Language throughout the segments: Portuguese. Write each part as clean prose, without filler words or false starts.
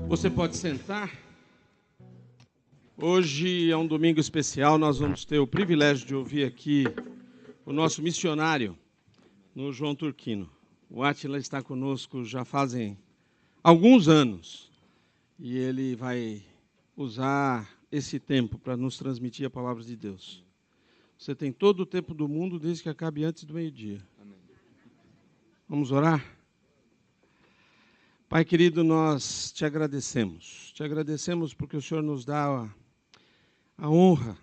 Você pode sentar. Hoje é um domingo especial, nós vamos ter o privilégio de ouvir aqui o nosso missionário no João Turquino. O Átila está conosco já fazem alguns anos e ele vai usar esse tempo para nos transmitir a palavra de Deus. Você tem todo o tempo do mundo desde que acabe antes do meio-dia. Vamos orar? Pai querido, nós te agradecemos. Te agradecemos porque o Senhor nos dá a honra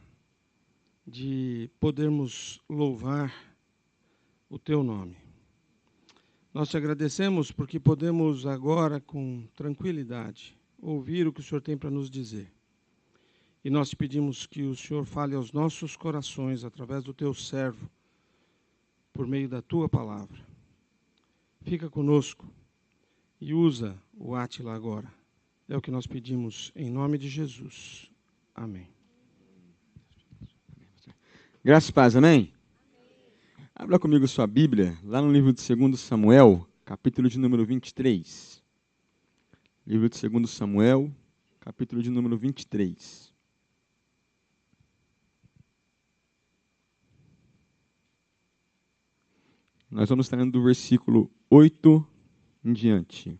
de podermos louvar o teu nome. Nós te agradecemos porque podemos agora, com tranquilidade, ouvir o que o Senhor tem para nos dizer. E nós te pedimos que o Senhor fale aos nossos corações, através do teu servo, por meio da tua palavra. Fica conosco e usa o Átila agora. É o que nós pedimos em nome de Jesus. Amém. Graças e paz, amém? Abra comigo sua Bíblia, lá no livro de 2 Samuel, capítulo de número 23. Livro de 2 Samuel, capítulo de número 23. Nós vamos estar do versículo 8 em diante.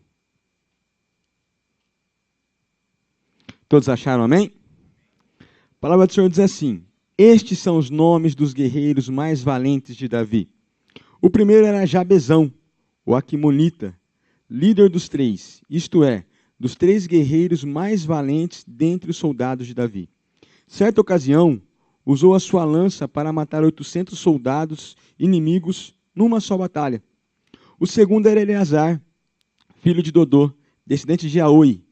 Todos acharam, amém? A palavra do Senhor diz assim: estes são os nomes dos guerreiros mais valentes de Davi. O primeiro era Jabezão, o Aquimonita, líder dos três, isto é, dos 3 guerreiros mais valentes dentre os soldados de Davi. Certa ocasião, usou a sua lança para matar 800 soldados inimigos numa só batalha. O segundo era Eleazar, filho de Dodô, descendente de Aoi.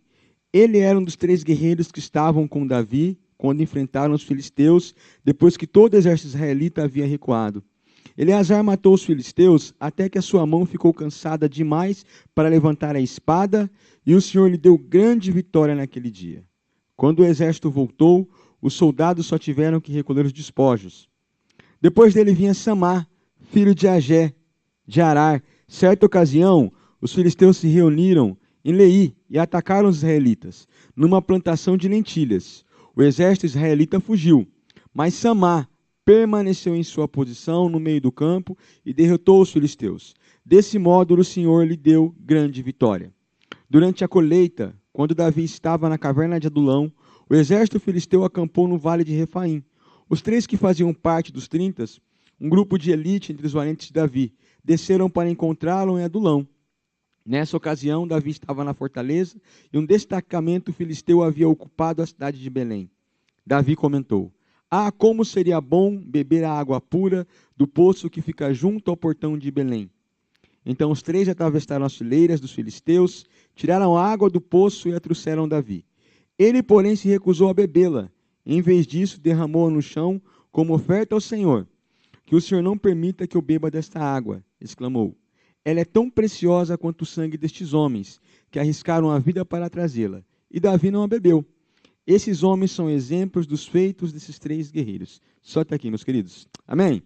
Ele era um dos 3 guerreiros que estavam com Davi quando enfrentaram os filisteus, depois que todo o exército israelita havia recuado. Eleazar matou os filisteus até que a sua mão ficou cansada demais para levantar a espada, e o Senhor lhe deu grande vitória naquele dia. Quando o exército voltou, os soldados só tiveram que recolher os despojos. Depois dele vinha Samá, filho de Agé, de Arar. Certa ocasião, os filisteus se reuniram em Leí e atacaram os israelitas, numa plantação de lentilhas. O exército israelita fugiu, mas Samá permaneceu em sua posição no meio do campo e derrotou os filisteus. Desse modo, o Senhor lhe deu grande vitória. Durante a colheita, quando Davi estava na caverna de Adulão, o exército filisteu acampou no vale de Refaim. Os 3 que faziam parte dos 30, um grupo de elite entre os valentes de Davi, desceram para encontrá-lo em Adulão. Nessa ocasião, Davi estava na fortaleza e um destacamento filisteu havia ocupado a cidade de Belém. Davi comentou: ah, como seria bom beber a água pura do poço que fica junto ao portão de Belém. Então os 3 atravessaram as fileiras dos filisteus, tiraram a água do poço e a trouxeram a Davi. Ele, porém, se recusou a bebê-la. Em vez disso, derramou-a no chão como oferta ao Senhor. Que o Senhor não permita que eu beba desta água, exclamou. Ela é tão preciosa quanto o sangue destes homens, que arriscaram a vida para trazê-la. E Davi não a bebeu. Esses homens são exemplos dos feitos desses 3 guerreiros. Só até aqui, meus queridos. Amém?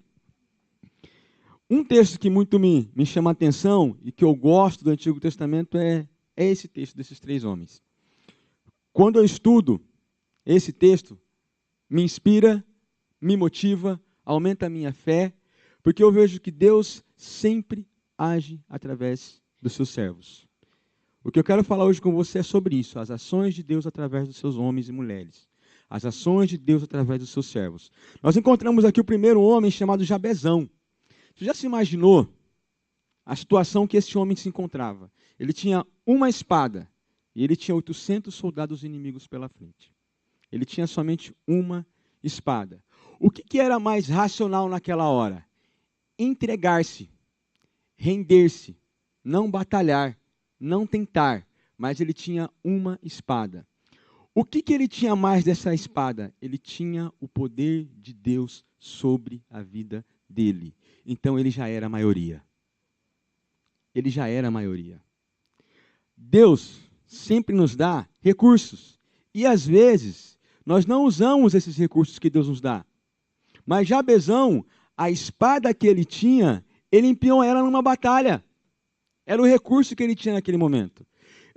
Um texto que muito me chama a atenção e que eu gosto do Antigo Testamento é esse texto desses 3 homens. Quando eu estudo esse texto, me inspira, me motiva, aumenta a minha fé, porque eu vejo que Deus sempre age através dos seus servos. O que eu quero falar hoje com você é sobre isso, as ações de Deus através dos seus homens e mulheres. As ações de Deus através dos seus servos. Nós encontramos aqui o primeiro homem chamado Jabezão. Você já se imaginou a situação que esse homem se encontrava? Ele tinha uma espada e ele tinha 800 soldados inimigos pela frente. Ele tinha somente uma espada. O que era mais racional naquela hora? Entregar-se, render-se, não batalhar, não tentar, mas ele tinha uma espada. O que ele tinha mais dessa espada? Ele tinha o poder de Deus sobre a vida dele. Então ele já era a maioria. Ele já era a maioria. Deus sempre nos dá recursos. E às vezes nós não usamos esses recursos que Deus nos dá. Mas Jabezão, a espada que ele tinha, ele empenhou ela numa batalha. Era o recurso que ele tinha naquele momento.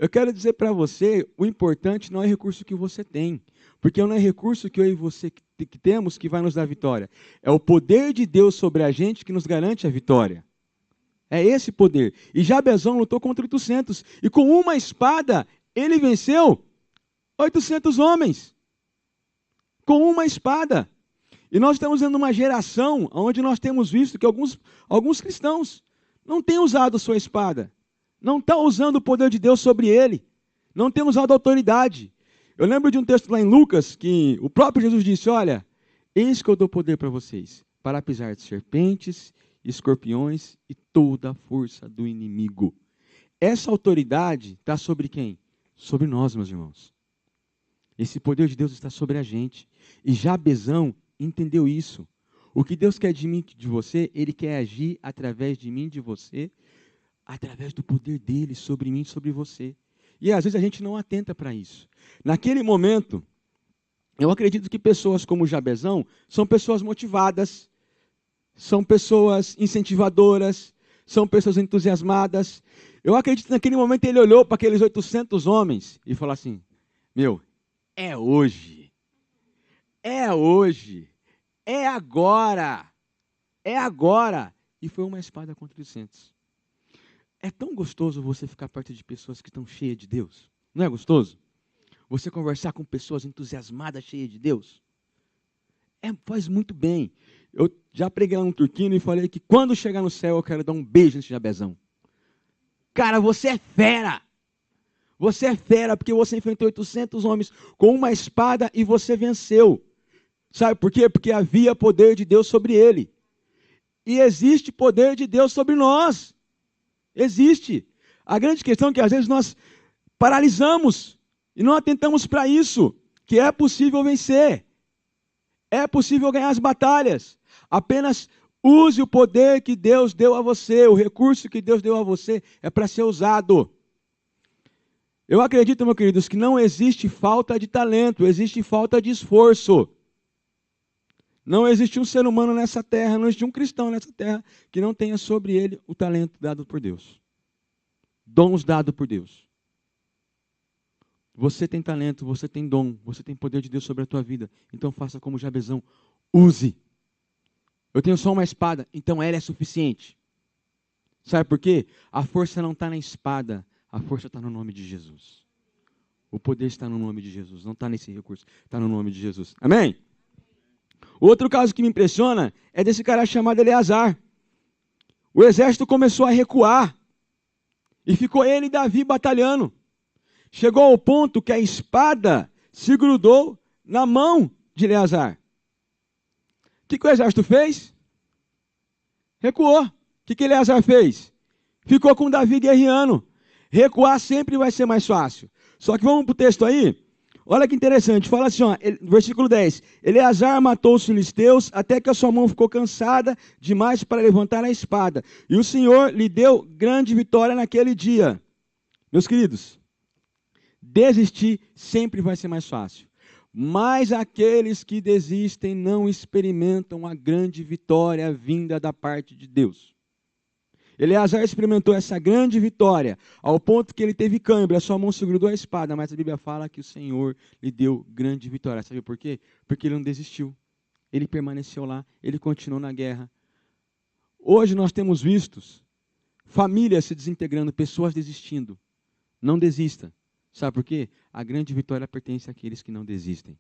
Eu quero dizer para você, o importante não é o recurso que você tem, porque não é recurso que eu e você que temos que vai nos dar vitória. É o poder de Deus sobre a gente que nos garante a vitória. É esse poder. E Jabezão lutou contra 800, e com uma espada ele venceu 800 homens. Com uma espada. E nós estamos vendo uma geração onde nós temos visto que alguns cristãos não têm usado sua espada. Não estão usando o poder de Deus sobre ele. Não têm usado a autoridade. Eu lembro de um texto lá em Lucas que o próprio Jesus disse, olha, eis que eu dou poder para vocês, para pisar de serpentes, escorpiões e toda a força do inimigo. Essa autoridade está sobre quem? Sobre nós, meus irmãos. Esse poder de Deus está sobre a gente. E Jabezão entendeu isso. O que Deus quer de mim, de você, Ele quer agir através de mim, de você, através do poder dEle sobre mim, sobre você. E às vezes a gente não atenta para isso. Naquele momento, eu acredito que pessoas como Jabezão são pessoas motivadas, são pessoas incentivadoras, são pessoas entusiasmadas. Eu acredito que naquele momento ele olhou para aqueles 800 homens e falou assim, meu, é hoje, é agora, é agora. E foi uma espada contra 800. É tão gostoso você ficar perto de pessoas que estão cheias de Deus. Não é gostoso? Você conversar com pessoas entusiasmadas, cheias de Deus. Faz muito bem. Eu já preguei lá no Turquino e falei que quando chegar no céu eu quero dar um beijo nesse Jabezão. Cara, você é fera. Você é fera porque você enfrentou 800 homens com uma espada e você venceu. Sabe por quê? Porque havia poder de Deus sobre ele. E existe poder de Deus sobre nós. Existe. A grande questão é que às vezes nós paralisamos e não atentamos para isso, que é possível vencer. É possível ganhar as batalhas. Apenas use o poder que Deus deu a você, o recurso que Deus deu a você é para ser usado. Eu acredito, meus queridos, que não existe falta de talento, existe falta de esforço. Não existe um ser humano nessa terra, não existe um cristão nessa terra que não tenha sobre ele o talento dado por Deus. Dons dados por Deus. Você tem talento, você tem dom, você tem poder de Deus sobre a tua vida. Então faça como Jabezão, use. Eu tenho só uma espada, então ela é suficiente. Sabe por quê? A força não está na espada, a força está no nome de Jesus. O poder está no nome de Jesus, não está nesse recurso, está no nome de Jesus. Amém? Outro caso que me impressiona é desse cara chamado Eleazar. O exército começou a recuar e ficou ele e Davi batalhando. Chegou ao ponto que a espada se grudou na mão de Eleazar. O que o exército fez? Recuou. O que Eleazar fez? Ficou com Davi guerreando. Recuar sempre vai ser mais fácil. Só que vamos para o texto aí. Olha que interessante, fala assim, ó, versículo 10. Eleazar matou os filisteus até que a sua mão ficou cansada demais para levantar a espada. E o Senhor lhe deu grande vitória naquele dia. Meus queridos, desistir sempre vai ser mais fácil. Mas aqueles que desistem não experimentam a grande vitória vinda da parte de Deus. Eleazar experimentou essa grande vitória, ao ponto que ele teve cãibra, a sua mão se grudou à espada, mas a Bíblia fala que o Senhor lhe deu grande vitória. Sabe por quê? Porque ele não desistiu. Ele permaneceu lá, ele continuou na guerra. Hoje nós temos visto famílias se desintegrando, pessoas desistindo. Não desista. Sabe por quê? A grande vitória pertence àqueles que não desistem.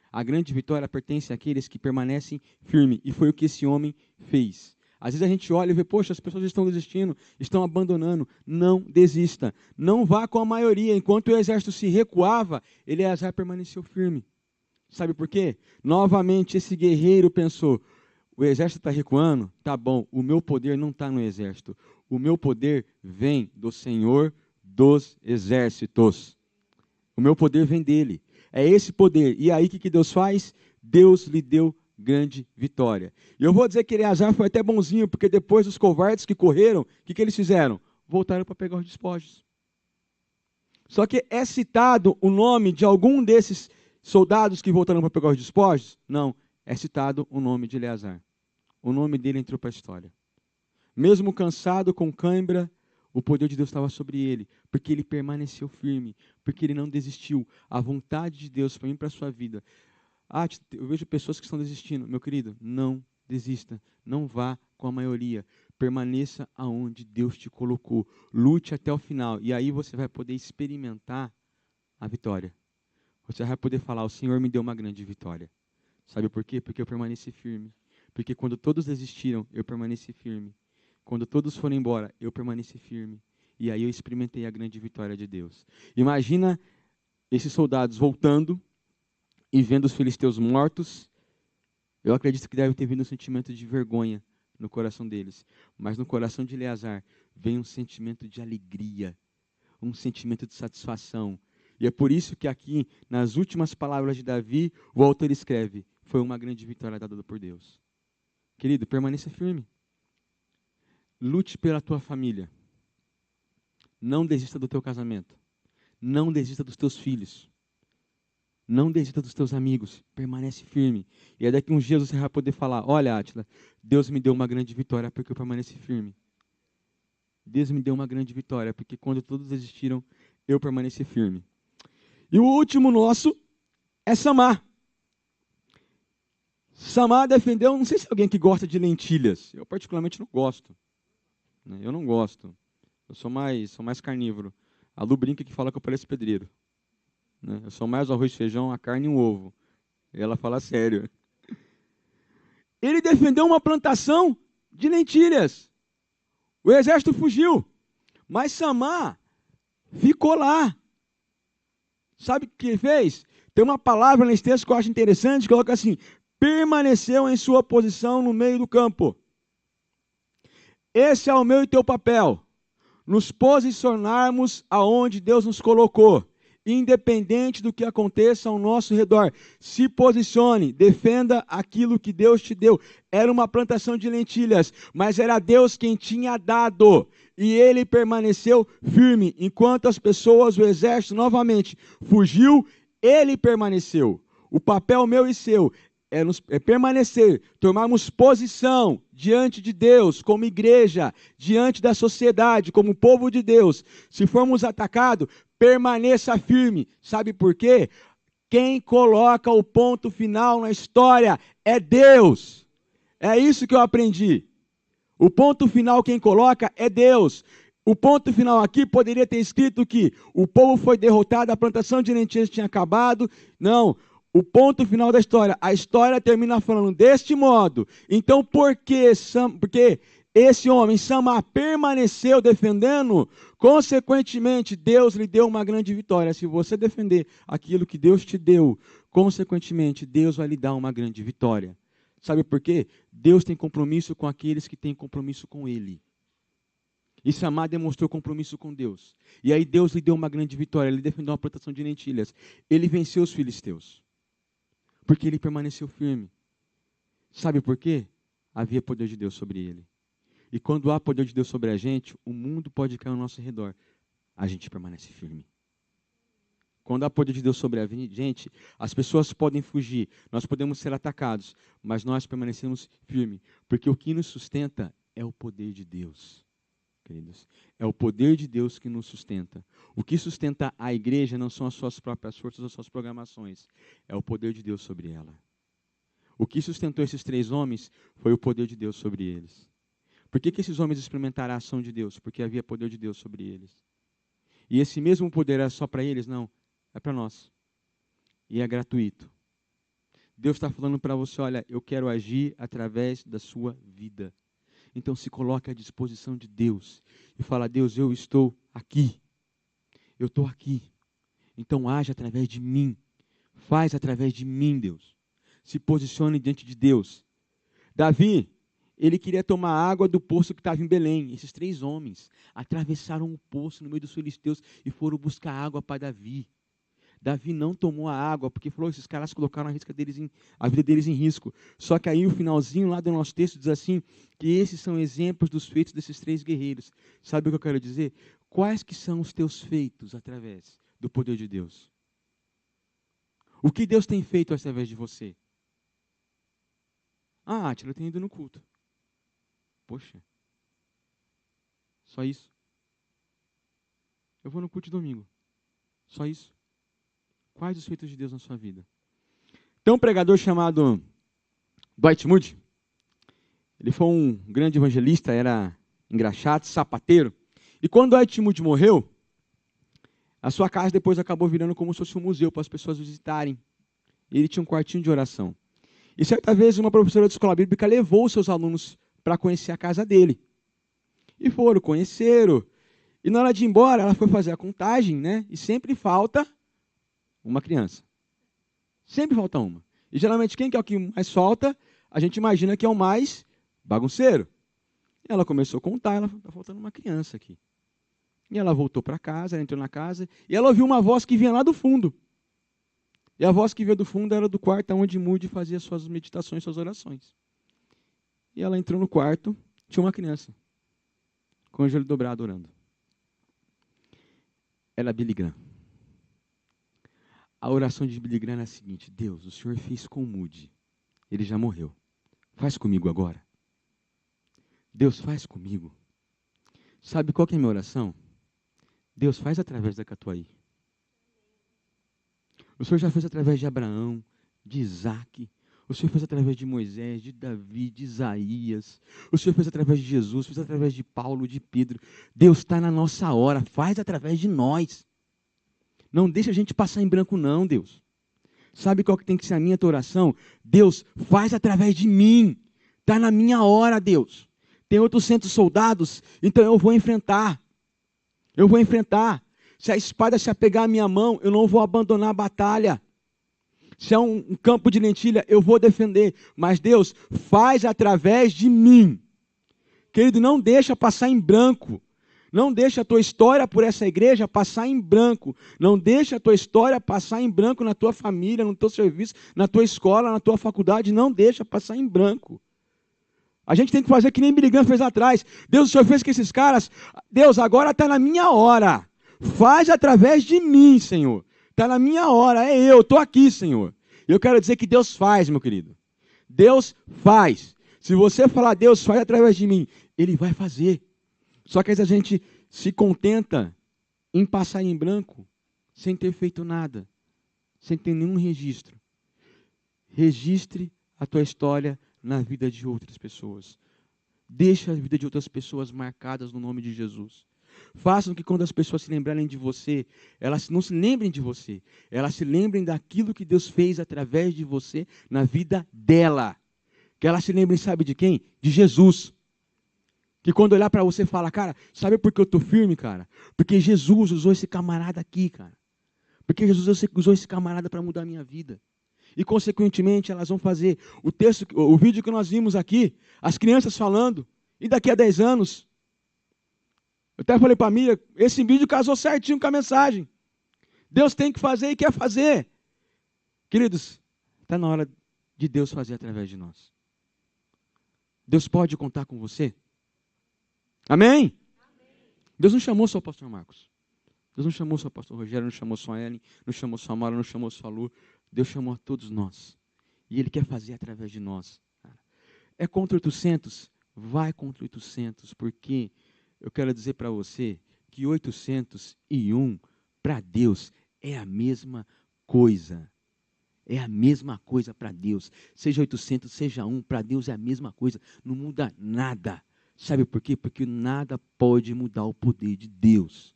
A grande vitória pertence àqueles que permanecem firmes. E foi o que esse homem fez. Às vezes a gente olha e vê, poxa, as pessoas estão desistindo, estão abandonando. Não desista. Não vá com a maioria. Enquanto o exército se recuava, Eleazar permaneceu firme. Sabe por quê? Novamente esse guerreiro pensou, o exército está recuando? Tá bom, o meu poder não está no exército. O meu poder vem do Senhor dos exércitos. O meu poder vem dele. É esse poder. E aí o que Deus faz? Deus lhe deu grande vitória. E eu vou dizer que Eleazar foi até bonzinho, porque depois dos covardes que correram, o que eles fizeram? Voltaram para pegar os despojos. Só que é citado o nome de algum desses soldados que voltaram para pegar os despojos? Não, é citado o nome de Eleazar. O nome dele entrou para a história. Mesmo cansado, com cãibra, O poder de Deus estava sobre ele, porque ele permaneceu firme, porque ele não desistiu. A vontade de Deus para mim e para a sua vida. Eu vejo pessoas que estão desistindo. Meu querido, não desista. Não vá com a maioria. Permaneça aonde Deus te colocou. Lute até o final. E aí você vai poder experimentar a vitória. Você vai poder falar, o Senhor me deu uma grande vitória. Sabe por quê? Porque eu permaneci firme. Porque quando todos desistiram, eu permaneci firme. Quando todos foram embora, eu permaneci firme. E aí eu experimentei a grande vitória de Deus. Imagina esses soldados voltando e vendo os filisteus mortos. Eu acredito que deve ter vindo um sentimento de vergonha no coração deles. Mas no coração de Eleazar vem um sentimento de alegria, um sentimento de satisfação. E é por isso que aqui, nas últimas palavras de Davi, o autor escreve, foi uma grande vitória dada por Deus. Querido, permaneça firme. Lute pela tua família. Não desista do teu casamento. Não desista dos teus filhos. Não desista dos teus amigos. Permanece firme. E aí daqui uns dias você vai poder falar, olha, Átila, Deus me deu uma grande vitória porque eu permaneci firme. Deus me deu uma grande vitória porque quando todos desistiram, eu permaneci firme. E o último nosso é Samar. Samar defendeu, não sei se alguém que gosta de lentilhas. Eu particularmente não gosto. Eu não gosto. Eu sou mais carnívoro. A Lu brinca que fala que eu pareço pedreiro. Eu sou mais o arroz, feijão, a carne e o ovo. E ela fala sério. Ele defendeu uma plantação de lentilhas. O exército fugiu. Mas Samar ficou lá. Sabe o que ele fez? Tem uma palavra nesse texto que eu acho interessante, que coloca assim, permaneceu em sua posição no meio do campo. Esse é o meu e teu papel. Nos posicionarmos aonde Deus nos colocou. Independente do que aconteça ao nosso redor. Se posicione, defenda aquilo que Deus te deu. Era uma plantação de lentilhas, mas era Deus quem tinha dado. E ele permaneceu firme. Enquanto as pessoas, o exército novamente fugiu, ele permaneceu. O papel meu e seu é permanecer, tomarmos posição diante de Deus, como igreja, diante da sociedade, como povo de Deus. Se formos atacados, permaneça firme. Sabe por quê? Quem coloca o ponto final na história é Deus. É isso que eu aprendi. O ponto final quem coloca é Deus. O ponto final aqui poderia ter escrito que o povo foi derrotado, a plantação de lentilhas tinha acabado. Não. O ponto final da história, a história termina falando deste modo. Então, porque esse homem, Samar, permaneceu defendendo, consequentemente, Deus lhe deu uma grande vitória. Se você defender aquilo que Deus te deu, consequentemente, Deus vai lhe dar uma grande vitória. Sabe por quê? Deus tem compromisso com aqueles que têm compromisso com Ele. E Samar demonstrou compromisso com Deus. E aí Deus lhe deu uma grande vitória. Ele defendeu uma plantação de lentilhas. Ele venceu os filisteus. Porque ele permaneceu firme. Sabe por quê? Havia poder de Deus sobre ele. E quando há poder de Deus sobre a gente, o mundo pode cair ao nosso redor. A gente permanece firme. Quando há poder de Deus sobre a gente, as pessoas podem fugir, nós podemos ser atacados, mas nós permanecemos firmes. Porque o que nos sustenta é o poder de Deus. Queridos, é o poder de Deus que nos sustenta. O que sustenta a igreja não são as suas próprias forças ou as suas programações, é o poder de Deus sobre ela. O que sustentou esses 3 homens foi o poder de Deus sobre eles. Por que esses homens experimentaram a ação de Deus? Porque havia poder de Deus sobre eles. E esse mesmo poder era só para eles? Não, é para nós. E é gratuito. Deus está falando para você, olha, eu quero agir através da sua vida. Então se coloque à disposição de Deus e fala, Deus, eu estou aqui. Eu estou aqui. Então age através de mim. Faz através de mim, Deus. Se posicione diante de Deus. Davi, ele queria tomar água do poço que estava em Belém. Esses 3 homens atravessaram o poço no meio dos filisteus e foram buscar água para Davi. Davi não tomou a água, porque falou, esses caras colocaram a vida deles em risco. Só que aí o finalzinho lá do nosso texto diz assim, que esses são exemplos dos feitos desses 3 guerreiros. Sabe o que eu quero dizer? Quais que são os teus feitos através do poder de Deus? O que Deus tem feito através de você? Ah, Átila, eu tenho ido no culto. Poxa, só isso? Eu vou no culto de domingo. Só isso. Quais os feitos de Deus na sua vida? Tem um pregador chamado Dwight Moody. Ele foi um grande evangelista, era engraxate, sapateiro. E quando Dwight Moody morreu, a sua casa depois acabou virando como se fosse um museu para as pessoas visitarem. Ele tinha um quartinho de oração. E certa vez uma professora de escola bíblica levou os seus alunos para conhecer a casa dele. E foram, conheceram. E na hora de ir embora, ela foi fazer a contagem, né? E sempre falta uma criança. Sempre falta uma. E geralmente quem que é o que mais falta, a gente imagina que é o mais bagunceiro. E ela começou a contar, ela está faltando uma criança aqui. E ela voltou para casa, ela entrou na casa, e ela ouviu uma voz que vinha lá do fundo. E a voz que veio do fundo era do quarto onde Moody fazia suas meditações, suas orações. E ela entrou no quarto, tinha uma criança, com o joelho dobrado orando. Era Billy Graham. A oração de Billy Graham era a seguinte: Deus, o Senhor fez com Moody. Ele já morreu. Faz comigo agora. Deus, faz comigo. Sabe qual que é a minha oração? Deus, faz através da Catuaí. O Senhor já fez através de Abraão, de Isaac. O Senhor fez através de Moisés, de Davi, de Isaías. O Senhor fez através de Jesus, fez através de Paulo, de Pedro. Deus está na nossa hora, faz através de nós. Não deixa a gente passar em branco não, Deus. Sabe qual que tem que ser a minha tua oração? Deus, faz através de mim. Está na minha hora, Deus. Tem 800 soldados, então eu vou enfrentar. Eu vou enfrentar. Se a espada se apegar à minha mão, eu não vou abandonar a batalha. Se é um campo de lentilha, eu vou defender. Mas Deus, faz através de mim. Querido, não deixa passar em branco. Não deixa a tua história por essa igreja passar em branco. Não deixa a tua história passar em branco na tua família, no teu serviço, na tua escola, na tua faculdade. Não deixa passar em branco. A gente tem que fazer que nem Billy Graham fez lá atrás. Deus, o Senhor fez com esses caras. Deus, agora está na minha hora. Faz através de mim, Senhor. Está na minha hora, é eu, estou aqui, Senhor. E eu quero dizer que Deus faz, meu querido. Deus faz. Se você falar, Deus faz através de mim, Ele vai fazer. Só que às vezes a gente se contenta em passar em branco, sem ter feito nada, sem ter nenhum registro. Registre a tua história na vida de outras pessoas. Deixa a vida de outras pessoas marcadas no nome de Jesus. Façam que quando as pessoas se lembrarem de você, elas não se lembrem de você, elas se lembrem daquilo que Deus fez através de você na vida dela. Que elas se lembrem, sabe de quem? De Jesus. Que quando olhar para você fala, cara, sabe por que eu estou firme, cara? Porque Jesus usou esse camarada aqui, cara. Porque Jesus usou esse camarada para mudar a minha vida. E consequentemente elas vão fazer o vídeo que nós vimos aqui, as crianças falando, e daqui a 10 anos... Eu até falei para a Miriam, esse vídeo casou certinho com a mensagem. Deus tem que fazer e quer fazer. Queridos, está na hora de Deus fazer através de nós. Deus pode contar com você? Amém? Amém. Deus não chamou só o pastor Marcos. Deus não chamou só o pastor Rogério, não chamou só a Ellen, não chamou só a Mara, não chamou só a Lu. Deus chamou a todos nós. E Ele quer fazer através de nós. É contra 800? Vai contra 800, porque... Eu quero dizer para você que 801 para Deus é a mesma coisa. É a mesma coisa para Deus. Seja 800, seja 1, para Deus é a mesma coisa. Não muda nada. Sabe por quê? Porque nada pode mudar o poder de Deus.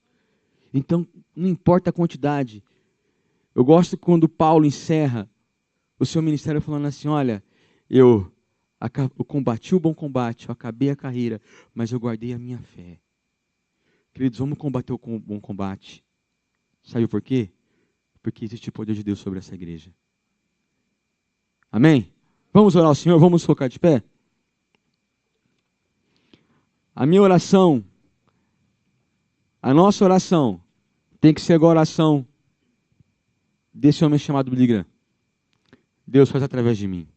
Então, não importa a quantidade. Eu gosto quando Paulo encerra o seu ministério falando assim, olha, eu combati o bom combate, eu acabei a carreira, mas eu guardei a minha fé. Queridos, vamos combater o bom combate. Sabe por quê? Porque existe o poder de Deus sobre essa igreja. Amém? Vamos orar ao Senhor, vamos focar de pé? A minha oração, a nossa oração, tem que ser agora a oração desse homem chamado Billy Graham. Deus faz através de mim.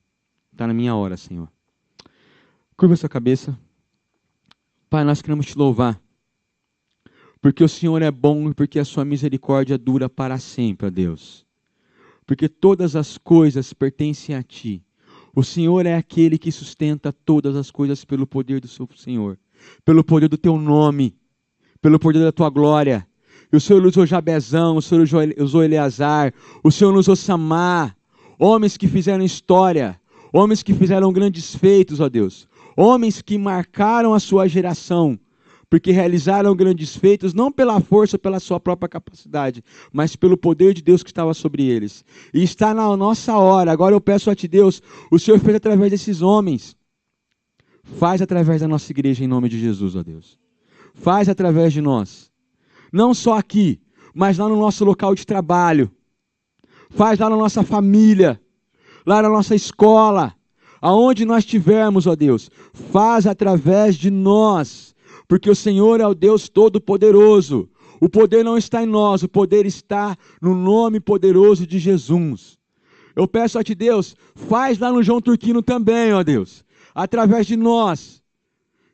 Está na minha hora, Senhor. Curva sua cabeça. Pai, nós queremos te louvar. Porque o Senhor é bom e porque a sua misericórdia dura para sempre, ó Deus. Porque todas as coisas pertencem a ti. O Senhor é aquele que sustenta todas as coisas pelo poder do seu Senhor. Pelo poder do teu nome. Pelo poder da tua glória. E o Senhor usou Jabezão, o Senhor usou Eleazar, o Senhor usou Samar, homens que fizeram história, homens que fizeram grandes feitos, ó Deus, homens que marcaram a sua geração, porque realizaram grandes feitos, não pela força ou pela sua própria capacidade, mas pelo poder de Deus que estava sobre eles. E está na nossa hora, agora eu peço a Ti, Deus, o Senhor fez através desses homens, faz através da nossa igreja em nome de Jesus, ó Deus. Faz através de nós. Não só aqui, mas lá no nosso local de trabalho. Faz lá na nossa família, lá na nossa escola, aonde nós estivermos, ó Deus. Faz através de nós, porque o Senhor é o Deus Todo-Poderoso. O poder não está em nós, o poder está no nome poderoso de Jesus. Eu peço a Ti, Deus, faz lá no João Turquino também, ó Deus, através de nós,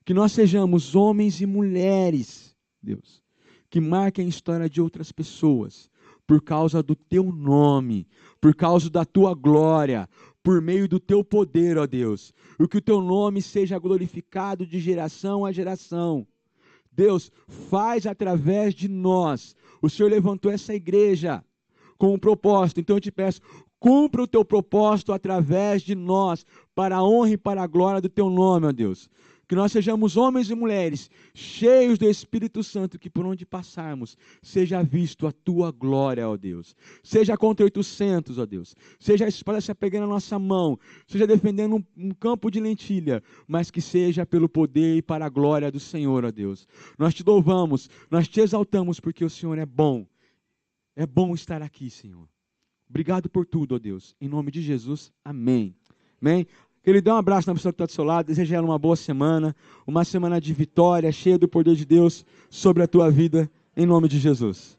que nós sejamos homens e mulheres, Deus, que marquem a história de outras pessoas, por causa do Teu nome, por causa da Tua glória, por meio do Teu poder, ó Deus, e que o Teu nome seja glorificado de geração a geração. Deus, faz através de nós. O Senhor levantou essa igreja com um propósito, então eu te peço, cumpra o Teu propósito através de nós, para a honra e para a glória do Teu nome, ó Deus. Que nós sejamos homens e mulheres cheios do Espírito Santo, que por onde passarmos, seja visto a Tua glória, ó Deus. Seja contra 800, ó Deus. Seja a espada se apegando na nossa mão, seja defendendo um campo de lentilha, mas que seja pelo poder e para a glória do Senhor, ó Deus. Nós Te louvamos, nós Te exaltamos, porque o Senhor é bom. É bom estar aqui, Senhor. Obrigado por tudo, ó Deus. Em nome de Jesus, amém. Amém. Ele dá um abraço na pessoa que está do seu lado, deseja ela uma boa semana, uma semana de vitória, cheia do poder de Deus sobre a tua vida, em nome de Jesus.